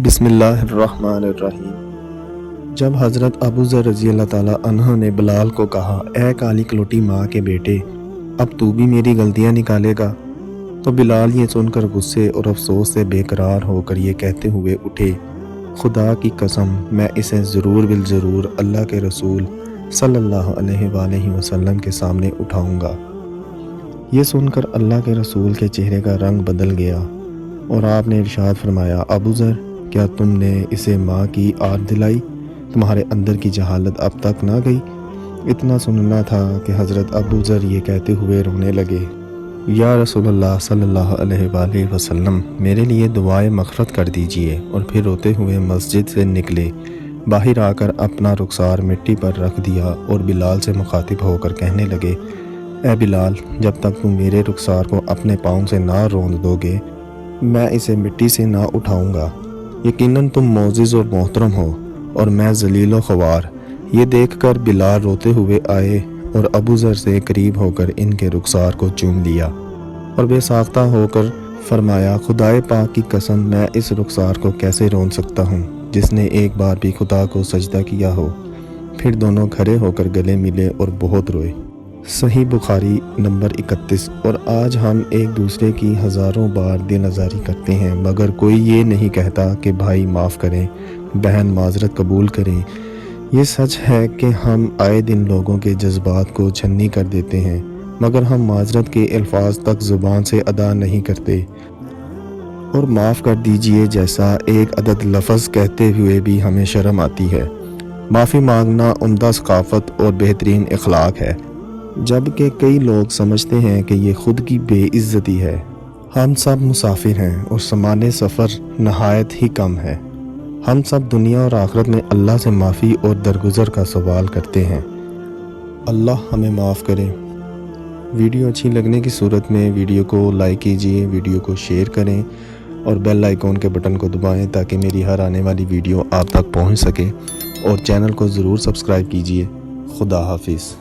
بسم اللہ الرحمن الرحیم۔ جب حضرت ابو ذر رضی اللہ تعالیٰ عنہ نے بلال کو کہا، اے کالی کلوٹی ماں کے بیٹے، اب تو بھی میری غلطیاں نکالے گا، تو بلال یہ سن کر غصے اور افسوس سے بے قرار ہو کر یہ کہتے ہوئے اٹھے، خدا کی قسم میں اسے ضرور بالضرور اللہ کے رسول صلی اللہ علیہ وآلہ وسلم کے سامنے اٹھاؤں گا۔ یہ سن کر اللہ کے رسول کے چہرے کا رنگ بدل گیا اور آپ نے ارشاد فرمایا، ابو ذر، کیا تم نے اسے ماں کی آرٹ دلائی؟ تمہارے اندر کی جہالت اب تک نہ گئی؟ اتنا سننا تھا کہ حضرت ابو ذر یہ کہتے ہوئے رونے لگے، یا رسول اللہ صلی اللہ علیہ وآلہ وسلم، میرے لیے دعائے مغفرت کر دیجئے، اور پھر روتے ہوئے مسجد سے نکلے۔ باہر آ کر اپنا رخسار مٹی پر رکھ دیا اور بلال سے مخاطب ہو کر کہنے لگے، اے بلال، جب تک تم میرے رخسار کو اپنے پاؤں سے نہ روند دو گے میں اسے مٹی سے نہ اٹھاؤں گا۔ یقیناً تم معزز اور محترم ہو اور میں ذلیل و خوار۔ یہ دیکھ کر بلال روتے ہوئے آئے اور ابو ذر سے قریب ہو کر ان کے رخسار کو چوم لیا اور بے ساختہ ہو کر فرمایا، خدائے پاک کی قسم میں اس رخسار کو کیسے رون سکتا ہوں جس نے ایک بار بھی خدا کو سجدہ کیا ہو۔ پھر دونوں کھڑے ہو کر گلے ملے اور بہت روئے۔ صحیح بخاری نمبر 31۔ اور آج ہم ایک دوسرے کی ہزاروں بار دل آزاری کرتے ہیں، مگر کوئی یہ نہیں کہتا کہ بھائی معاف کریں، بہن معذرت قبول کریں۔ یہ سچ ہے کہ ہم آئے دن لوگوں کے جذبات کو چھنی کر دیتے ہیں، مگر ہم معذرت کے الفاظ تک زبان سے ادا نہیں کرتے، اور معاف کر دیجئے جیسا ایک عدد لفظ کہتے ہوئے بھی ہمیں شرم آتی ہے۔ معافی مانگنا عمدہ ثقافت اور بہترین اخلاق ہے، جبکہ کئی لوگ سمجھتے ہیں کہ یہ خود کی بے عزتی ہے۔ ہم سب مسافر ہیں اور سامان سفر نہایت ہی کم ہے۔ ہم سب دنیا اور آخرت میں اللہ سے معافی اور درگزر کا سوال کرتے ہیں۔ اللہ ہمیں معاف کرے۔ ویڈیو اچھی لگنے کی صورت میں ویڈیو کو لائک کیجئے، ویڈیو کو شیئر کریں اور بیل آئیکن کے بٹن کو دبائیں تاکہ میری ہر آنے والی ویڈیو آپ تک پہنچ سکے، اور چینل کو ضرور سبسکرائب کیجئے۔ خدا حافظ۔